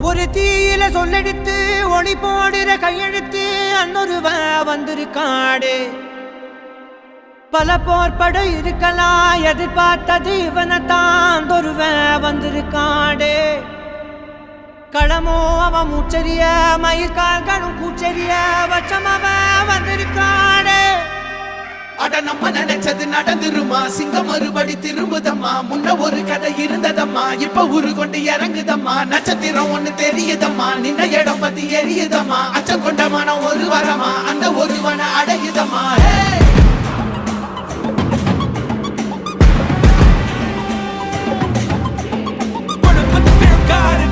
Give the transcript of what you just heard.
ஒரு தீயில சொல்லெடுத்து ஒளி போடுற கையெழுத்து அன்னொருவ வந்திருக்காடு. பல போர்பட இருக்கலாம் எதிர்பார்த்தது இவனைத்தான் ஒருவ வந்திருக்காடு. களமோ அவன் மூச்சரிய மயிர்கால்களும் கூச்சரிய வச்சம் அவன் வந்திருக்காடு. அட நம்ம நினைச்சது நடந்துருமா, சிங்கம் மறுபடி திரும்புதம்மா. முன்ன ஒரு கதை இருந்ததம்மா, இப்ப ஊரு கொண்டு இறங்குதம்மா. நட்சத்திரம் ஒண்ணு தெரியுதம்மா, நின்ன இடம் பத்தி எரியுதம்மா. அச்சம் கொண்ட மனம் ஒரு வரமா, அந்த ஒருவனை அடையுதம்மா. Put the fear of God